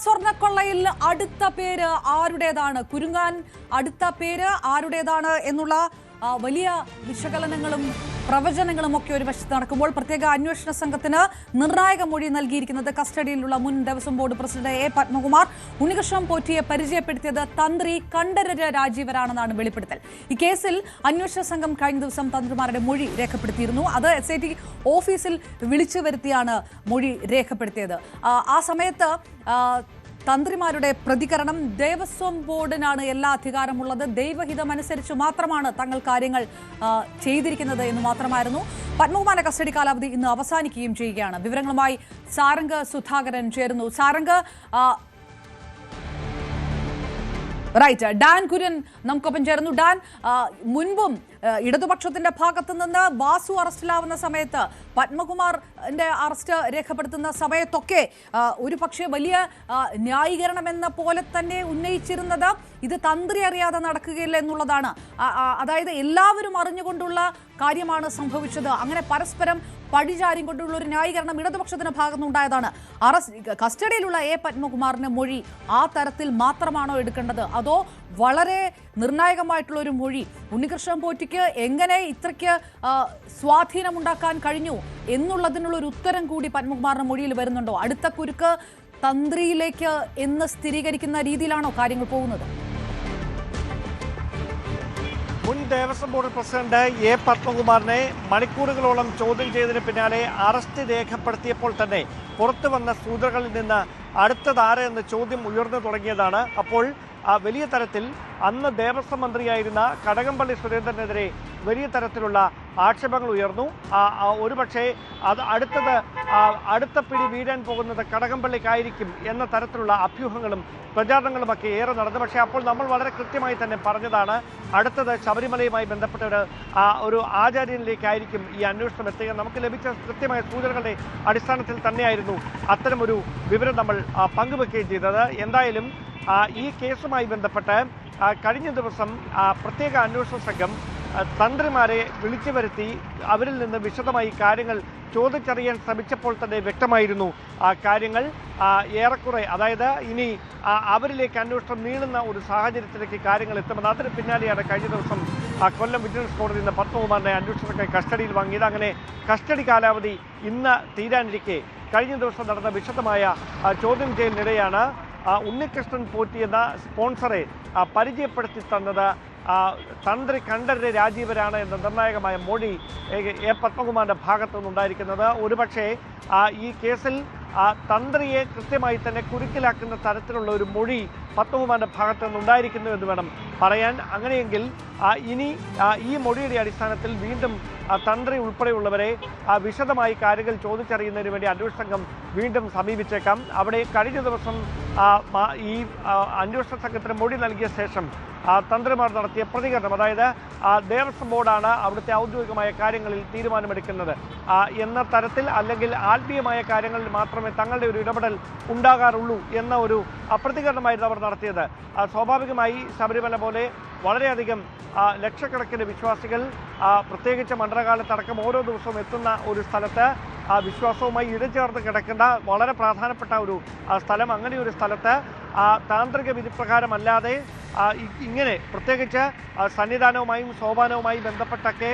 സ്വർണ്ണക്കൊള്ളയിൽ അടുത്ത പേര് ആരുടേതാണ്, കുരുങ്ങാൻ അടുത്ത പേര് ആരുടേതാണ് എന്നുള്ള വലിയ വിശകലനങ്ങളും പ്രവചനങ്ങളും ഒക്കെ ഒരു വശത്ത് നടക്കുമ്പോൾ പ്രത്യേക അന്വേഷണ സംഘത്തിന് നിർണായക മൊഴി നൽകിയിരിക്കുന്നത് കസ്റ്റഡിയിലുള്ള മുൻ Devaswom board president A Padmakumar. Unnikrishnan പോറ്റിയെ പരിചയപ്പെടുത്തിയത് തന്ത്രി കണ്ഠരര് രാജീവരാണെന്നാണ് വെളിപ്പെടുത്തൽ. ഈ കേസിൽ അന്വേഷണ സംഘം കഴിഞ്ഞ ദിവസം തന്ത്രിമാരുടെ മൊഴി രേഖപ്പെടുത്തിയിരുന്നു. അത് SIT ഓഫീസിൽ വിളിച്ചു വരുത്തിയാണ് മൊഴി രേഖപ്പെടുത്തിയത്. ആ സമയത്ത് തന്ത്രിമാരുടെ പ്രതികരണം ദേവസ്വം ബോർഡിനാണ് എല്ലാ അധികാരമുള്ളത്, ദൈവഹിതമനുസരിച്ച് മാത്രമാണ് തങ്ങൾ കാര്യങ്ങൾ ചെയ്തിരിക്കുന്നത് എന്ന് മാത്രമായിരുന്നു. പത്മകുമാറിന്റെ കസ്റ്റഡി കാലാവധി ഇന്ന് അവസാനിക്കുകയും ചെയ്യുകയാണ്. വിവരങ്ങളുമായി സാരംഗ് സുധാകരൻ ചേരുന്നു. സാരംഗ്, റൈറ്റ്, ഡാൻ കുര്യൻ നമുക്കൊപ്പം ചേർന്നു. ഡാൻ, മുൻപും ഇടതുപക്ഷത്തിന്റെ ഭാഗത്തു നിന്ന് വാസു അറസ്റ്റിലാവുന്ന സമയത്ത്, പത്മകുമാറിന്റെ അറസ്റ്റ് രേഖപ്പെടുത്തുന്ന സമയത്തൊക്കെ ഒരു പക്ഷേ വലിയ ന്യായീകരണം എന്ന പോലെ തന്നെ ഉന്നയിച്ചിരുന്നത് ഇത് തന്ത്രി അറിയാതെ നടക്കുകയില്ല എന്നുള്ളതാണ്. അതായത് എല്ലാവരും അറിഞ്ഞുകൊണ്ടുള്ള കാര്യമാണ് സംഭവിച്ചത്. അങ്ങനെ പരസ്പരം പഴിചാരി കൊണ്ടുള്ള ഒരു ന്യായീകരണം ഇടതുപക്ഷത്തിന്റെ ഭാഗത്തുനിന്നുണ്ടായതാണ്. കസ്റ്റഡിയിലുള്ള എ പത്മകുമാറിന്റെ മൊഴി ആ തരത്തിൽ മാത്രമാണോ എടുക്കേണ്ടത്, അതോ വളരെ നിർണായകമായിട്ടുള്ള ഒരു മൊഴി ഉണ്ണികൃഷ്ണൻ പോറ്റിക്ക് എങ്ങനെ ഇത്രയ്ക്ക് സ്വാധീനമുണ്ടാക്കാൻ കഴിഞ്ഞു എന്നുള്ളതിനുള്ള ഒരു ഉത്തരം കൂടി പത്മകുമാറിന്റെ മൊഴിയിൽ വരുന്നുണ്ടോ? അടുത്ത കുരുക്ക് തന്ത്രിയിലേക്ക് എന്ന് സ്ഥിരീകരിക്കുന്ന രീതിയിലാണോ കാര്യങ്ങൾ പോകുന്നത്? മുൻ ദേവസ്വം ബോർഡ് പ്രസിഡന്റ് എ പത്മകുമാറിനെ മണിക്കൂറുകളോളം ചോദ്യം ചെയ്തതിന് പിന്നാലെ അറസ്റ്റ് രേഖപ്പെടുത്തിയപ്പോൾ തന്നെ പുറത്തു വന്ന സൂചനകളിൽ നിന്ന് അടുത്തതാര് എന്ന ചോദ്യം ഉയർന്നു തുടങ്ങിയതാണ്. അപ്പോൾ വലിയ തരത്തിൽ അന്ന് ദേവസ്വം മന്ത്രിയായിരുന്ന കടകംപള്ളി സുരേന്ദ്രനെതിരെ വലിയ തരത്തിലുള്ള ആക്ഷേപങ്ങൾ ഉയർന്നു. ഒരുപക്ഷെ അത് അടുത്ത പിടി വീഴാൻ പോകുന്നത് കടകംപള്ളിക്കായിരിക്കും എന്ന തരത്തിലുള്ള അഭ്യൂഹങ്ങളും പ്രചാരണങ്ങളുമൊക്കെ ഏറെ നടന്നു. പക്ഷേ അപ്പോൾ നമ്മൾ വളരെ കൃത്യമായി തന്നെ പറഞ്ഞതാണ്, അടുത്തത് ശബരിമലയുമായി ബന്ധപ്പെട്ട ഒരു ആചാര്യനിലേക്കായിരിക്കും ഈ അന്വേഷണം എത്തുക. നമുക്ക് ലഭിച്ച കൃത്യമായ സൂചനകളുടെ അടിസ്ഥാനത്തിൽ തന്നെയായിരുന്നു അത്തരമൊരു വിവരം നമ്മൾ പങ്കുവെക്കുകയും ചെയ്തത്. എന്തായാലും ഈ കേസുമായി ബന്ധപ്പെട്ട് കഴിഞ്ഞ ദിവസം പ്രത്യേക അന്വേഷണ സംഘം തന്ത്രിമാരെ വിളിച്ചു വരുത്തി അവരിൽ നിന്ന് വിശദമായി കാര്യങ്ങൾ ചോദിച്ചറിയാൻ ശ്രമിച്ചപ്പോൾ തന്നെ വ്യക്തമായിരുന്നു കാര്യങ്ങൾ ഏറെക്കുറെ, അതായത് ഇനി അവരിലേക്ക് അന്വേഷണം നീളുന്ന ഒരു സാഹചര്യത്തിലേക്ക് കാര്യങ്ങൾ എത്തുമെന്ന്. അതിന് പിന്നാലെയാണ് കഴിഞ്ഞ ദിവസം കൊല്ലം വിജിലൻസ് കോടതിയിൽ നിന്ന് പത്മകുമാറിനെ അന്വേഷണത്തെ കസ്റ്റഡിയിൽ വാങ്ങിയത്. അങ്ങനെ കസ്റ്റഡി കാലാവധി ഇന്ന് തീരാനിരിക്കെ കഴിഞ്ഞ ദിവസം നടന്ന വിശദമായ ചോദ്യം ചെയ്യലിനിടെയാണ് ഉണ്ണികൃഷ്ണൻ പോറ്റി എന്ന സ്പോൺസറെ പരിചയപ്പെടുത്തി തന്നത് തന്ത്രി കണ്ഠരര് രാജീവരാണ് എന്ന നിർണായകമായ മൊഴി എ പത്മകുമാറിന്റെ ഭാഗത്തു നിന്നുണ്ടായിരിക്കുന്നത്. ഒരുപക്ഷെ ഈ കേസിൽ തന്ത്രിയെ കൃത്യമായി തന്നെ കുരുക്കിലാക്കുന്ന തരത്തിലുള്ള ഒരു മൊഴി പത്മകുമാറിന്റെ ഭാഗത്തു നിന്നുണ്ടായിരിക്കുന്നു എന്ന് വേണം പറയാൻ. അങ്ങനെയെങ്കിൽ ഇനി ഈ മൊഴിയുടെ അടിസ്ഥാനത്തിൽ വീണ്ടും തന്ത്രി ഉൾപ്പെടെയുള്ളവരെ വിശദമായി കാര്യങ്ങൾ ചോദിച്ചറിയുന്നതിന് വേണ്ടി അന്വേഷണ സംഘം വീണ്ടും സമീപിച്ചേക്കാം. അവിടെ കഴിഞ്ഞ ദിവസം ഈ അന്വേഷണ സംഘത്തിന് മൊഴി നൽകിയ ശേഷം തന്ത്രിമാർ നടത്തിയ പ്രതികരണം, അതായത് ദേവസ്വം ബോർഡാണ് അവിടുത്തെ ഔദ്യോഗികമായ കാര്യങ്ങളിൽ തീരുമാനമെടുക്കുന്നത് എന്ന തരത്തിൽ, അല്ലെങ്കിൽ ആത്മീയമായ കാര്യങ്ങളിൽ മാത്രമേ തങ്ങളുടെ ഒരു ഇടപെടൽ ഉണ്ടാകാറുള്ളൂ എന്ന ഒരു പ്രതികരണമായിരുന്നു അവർ നടത്തിയത്. സ്വാഭാവികമായി ശബരിമല പോലെ വളരെയധികം ലക്ഷക്കണക്കിന് വിശ്വാസികൾ പ്രത്യേകിച്ച് മണ്ഡലകാലത്തടക്കം ഓരോ ദിവസവും എത്തുന്ന ഒരു സ്ഥലത്ത് വിശ്വാസവുമായി ഇഴചേർന്ന് കിടക്കേണ്ട വളരെ പ്രധാനപ്പെട്ട ഒരു സ്ഥലം, അങ്ങനെ ഒരു സ്ഥലത്ത് താന്ത്രിക വിധിപ്രകാരമല്ലാതെ ഇങ്ങനെ പ്രത്യേകിച്ച് സന്നിധാനവുമായും സോപാനവുമായി ബന്ധപ്പെട്ടൊക്കെ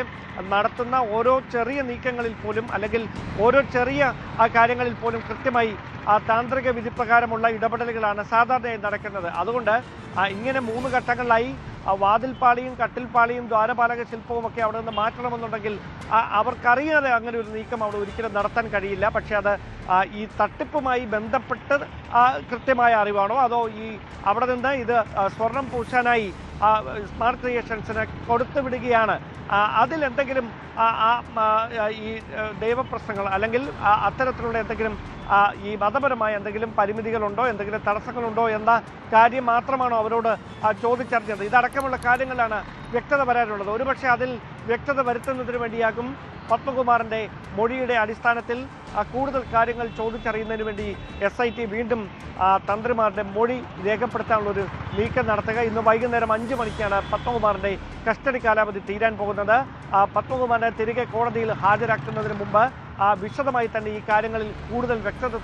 നടത്തുന്ന ഓരോ ചെറിയ നീക്കങ്ങളിൽ പോലും, അല്ലെങ്കിൽ ഓരോ ചെറിയ കാര്യങ്ങളിൽ പോലും കൃത്യമായി താന്ത്രിക വിധിപ്രകാരമുള്ള ഇടപെടലുകളാണ് സാധാരണയായി നടക്കുന്നത്. അതുകൊണ്ട് ഇങ്ങനെ 3 ഘട്ടങ്ങളിലായി വാതിൽപ്പാളിയും കട്ടിൽപ്പാളിയും ദ്വാരപാലക ശില്പവും ഒക്കെ അവിടെ നിന്ന് മാറ്റണമെന്നുണ്ടെങ്കിൽ അവർക്കറിയാതെ അങ്ങനെ ഒരു നീക്കം അവിടെ ഒരിക്കലും നടത്താൻ കഴിയില്ല. പക്ഷേ അത് ഈ തട്ടിപ്പുമായി ബന്ധപ്പെട്ട് കൃത്യമായ അറിവാണോ, അതോ ഈ അവിടെ നിന്ന് ഇത് സ്വർണം പൂശാനായി സ്മാർട്ട് ക്രിയേഷൻസിന് കൊടുത്തു വിടുകയാണ്, അതിലെന്തെങ്കിലും ഈ ദൈവപ്രശ്നങ്ങൾ അല്ലെങ്കിൽ അത്തരത്തിലുള്ള എന്തെങ്കിലും ഈ മതപരമായ എന്തെങ്കിലും പരിമിതികളുണ്ടോ, എന്തെങ്കിലും തടസ്സങ്ങളുണ്ടോ എന്ന കാര്യം മാത്രമാണോ അവരോട് ചോദിച്ചറിഞ്ഞത്? ഇതടക്കമുള്ള കാര്യങ്ങളാണ് വ്യക്തത വരാനുള്ളത്. ഒരുപക്ഷെ അതിൽ വ്യക്തത വരുത്തുന്നതിന് വേണ്ടിയാകും പത്മകുമാറിന്റെ മൊഴിയുടെ അടിസ്ഥാനത്തിൽ കൂടുതൽ കാര്യങ്ങൾ ചോദിച്ചറിയുന്നതിന് വേണ്ടി SIT വീണ്ടും തന്ത്രിമാരുടെ മൊഴി രേഖപ്പെടുത്താനുള്ളൊരു നീക്കം നടത്തുക. ഇന്ന് വൈകുന്നേരം 5 മണിക്കാണ് പത്മകുമാറിന്റെ കസ്റ്റഡി കാലാവധി തീരാൻ പോകുന്നത്. പത്മകുമാറിനെ തിരികെ കോടതിയിൽ ഹാജരാക്കുന്നതിന് മുമ്പ് വിശദമായി തന്നെ ഈ കാര്യങ്ങളിൽ കൂടുതൽ വ്യക്തത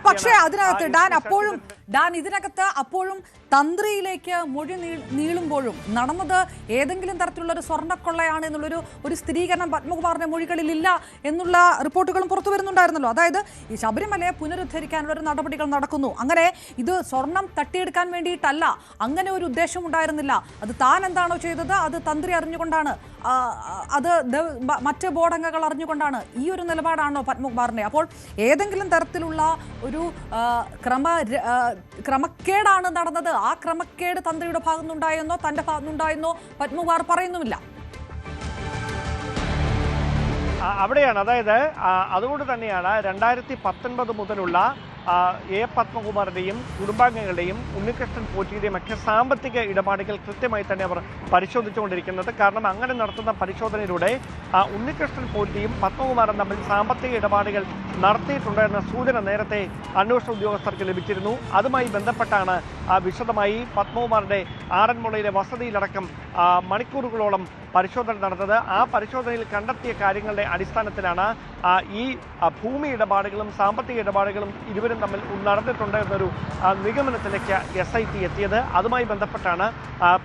പക്ഷേ അതിനകത്ത് അപ്പോഴും ഡാൻ, ഇതിനകത്ത് അപ്പോഴും തന്ത്രിയിലേക്ക് മൊഴി നീളുമ്പോഴും നടന്നത് ഏതെങ്കിലും തരത്തിലുള്ള ഒരു സ്വർണ്ണക്കൊള്ളയാണ് എന്നുള്ളൊരു സ്ഥിരീകരണം പത്മകുമാറിന്റെ മൊഴികളിലില്ല എന്നുള്ള റിപ്പോർട്ടുകളും പുറത്തു വരുന്നുണ്ടായിരുന്നല്ലോ. അതായത് ഈ ശബരിമലയെ പുനരുദ്ധരിക്കാനുള്ള ഒരു നടപടികൾ നടക്കുന്നു, അങ്ങനെ ഇത് സ്വർണം തട്ടിയെടുക്കാൻ വേണ്ടിയിട്ടല്ല, അങ്ങനെ ഒരു ഉദ്ദേശം ഉണ്ടായിരുന്നില്ല, അത് താൻ എന്താണോ ചെയ്തത് അത് തന്ത്രി അറിഞ്ഞുകൊണ്ടാണ്, അത് മറ്റ് ബോർഡംഗങ്ങൾ അറിഞ്ഞുകൊണ്ടാണ്, ഈ ഒരു നിലപാടാണോ പത്മകുമാറിന്റെ? അപ്പോൾ ഏതെങ്കിലും തരത്തിലുള്ള ഒരു ക്രമക്കേടാണ് നടന്നത്, ആ ക്രമക്കേട് തന്ത്രിയുടെ ഭാഗത്തുനിന്നുണ്ടായെന്നോ തന്റെ ഭാഗത്തുനിന്നുണ്ടായെന്നോ പത്മകുമാർ പറയുന്നുമില്ല. അവിടെയാണ്, അതായത് അതുകൊണ്ട് തന്നെയാണ് 2019 മുതലുള്ള എ പത്മകുമാറിന്റെയും കുടുംബാംഗങ്ങളുടെയും ഉണ്ണികൃഷ്ണൻ പോറ്റിയുടെയും ഒക്കെ സാമ്പത്തിക ഇടപാടുകൾ കൃത്യമായി തന്നെ അവർ പരിശോധിച്ചുകൊണ്ടിരിക്കുന്നത്. കാരണം അങ്ങനെ നടത്തുന്ന പരിശോധനയിലൂടെ ഉണ്ണികൃഷ്ണൻ പോറ്റിയും പത്മകുമാറും തമ്മിൽ സാമ്പത്തിക ഇടപാടുകൾ നടത്തിയിട്ടുണ്ട് എന്ന സൂചന നേരത്തെ അന്വേഷണ ഉദ്യോഗസ്ഥർക്ക് ലഭിച്ചിരുന്നു. അതുമായി ബന്ധപ്പെട്ടാണ് വിശദമായി പത്മകുമാറിന്റെ ആറന്മുളയിലെ വസതിയിലടക്കം മണിക്കൂറുകളോളം പരിശോധന നടന്നത്. ആ പരിശോധനയിൽ കണ്ടെത്തിയ കാര്യങ്ങളുടെ അടിസ്ഥാനത്തിലാണ് ഈ ഭൂമി ഇടപാടുകളും സാമ്പത്തിക ഇടപാടുകളും ഇരുവരും തമ്മിൽ നടന്നിട്ടുണ്ട് എന്നൊരു നിഗമനത്തിലേക്ക് SIT എത്തിയത്. അതുമായി ബന്ധപ്പെട്ടാണ്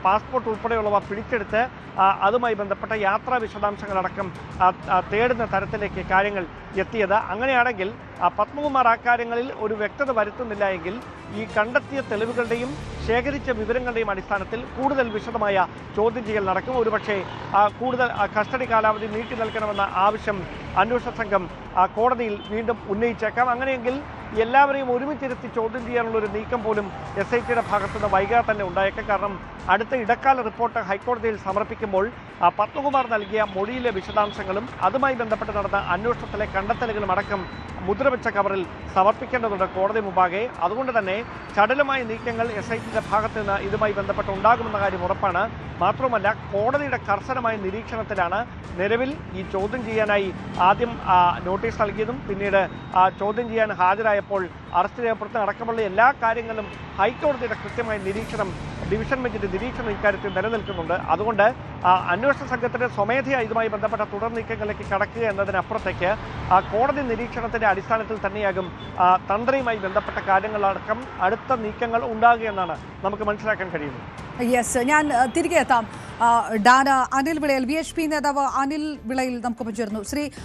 പാസ്പോർട്ട് ഉൾപ്പെടെയുള്ളവ പിടിച്ചെടുത്ത് അതുമായി ബന്ധപ്പെട്ട യാത്രാ വിശദാംശങ്ങളടക്കം തേടുന്ന തരത്തിലേക്ക് കാര്യങ്ങൾ എത്തിയത്. അങ്ങനെയാണെങ്കിൽ പത്മകുമാർ ആ കാര്യങ്ങളിൽ ഒരു വ്യക്തത വരുത്തുന്നില്ല എങ്കിൽ ഈ കണ്ടെത്തിയ തെളിവുകളുടെയും ശേഖരിച്ച വിവരങ്ങളുടെയും അടിസ്ഥാനത്തിൽ കൂടുതൽ വിശദമായ ചോദ്യം ചെയ്യൽ നടക്കും. ഒരുപക്ഷെ കൂടുതൽ കസ്റ്റഡി കാലാവധി നീട്ടി നൽകണമെന്ന ആവശ്യം അന്വേഷണ സംഘം കോടതിയിൽ വീണ്ടും ഉന്നയിച്ചേക്കാം. അങ്ങനെയെങ്കിൽ എല്ലാവരെയും ഒരുമിച്ചിരുത്തി ചോദ്യം ചെയ്യാനുള്ള ഒരു നീക്കം പോലും SITയുടെ ഭാഗത്തുനിന്ന് വൈകാതെ തന്നെ ഉണ്ടായേക്കാം. കാരണം അടുത്ത ഇടക്കാല റിപ്പോർട്ട് ഹൈക്കോടതിയിൽ സമർപ്പിക്കുമ്പോൾ പത്മകുമാർ നൽകിയ മൊഴിയിലെ വിശദാംശങ്ങളും അതുമായി ബന്ധപ്പെട്ട് നടന്ന അന്വേഷണത്തിലെ കണ്ടെത്തലുകളും അടക്കം മുദ്രവെച്ച കവറിൽ സമർപ്പിക്കേണ്ടതുണ്ട് കോടതി മുമ്പാകെ. അതുകൊണ്ട് തന്നെ ചടുലമായ നീക്കങ്ങൾ SITയുടെ ഭാഗത്ത് നിന്ന് ഇതുമായി ബന്ധപ്പെട്ട് ഉണ്ടാകുമെന്ന കാര്യം ഉറപ്പാണ്. മാത്രമല്ല, കോടതിയുടെ കർശനമായ നിരീക്ഷണത്തിലാണ് നിലവിൽ ഈ ചോദ്യം ചെയ്യാനായി ആദ്യം നോട്ടീസ് നൽകിയതും പിന്നീട് ചോദ്യം ചെയ്യാൻ ഹാജരായപ്പോൾ അറസ്റ്റ് രേഖപ്പെടുത്തുന്ന അടക്കമുള്ള എല്ലാ കാര്യങ്ങളും ഹൈക്കോടതിയുടെ കൃത്യമായ നിരീക്ഷണം, ഡിവിഷൻ ബെഞ്ചിന്റെ നിരീക്ഷണം ഇക്കാര്യത്തിൽ നിലനിൽക്കുന്നുണ്ട്. അതുകൊണ്ട് അന്വേഷണ സംഘത്തിന്റെ സ്വമേധയാ ഇതുമായി ബന്ധപ്പെട്ട തുടർ നീക്കങ്ങളിലേക്ക് കടക്കുക എന്നതിനപ്പുറത്തേക്ക് കോടതി നിരീക്ഷണത്തിന്റെ അടിസ്ഥാനത്തിൽ തന്നെയാകും തന്ത്രിയുമായി ബന്ധപ്പെട്ട കാര്യങ്ങളടക്കം അടുത്ത നീക്കങ്ങൾ ഉണ്ടാകുക എന്നാണ് നമുക്ക് മനസ്സിലാക്കാൻ കഴിയുന്നത്. യെസ്, ഞാൻ തിരികെ എത്താം. ഡാന, അനിൽ വിളയിൽ VHP നേതാവ് അനിൽ വിളയിൽ നമുക്കൊപ്പം ചേർന്നു. ശ്രീ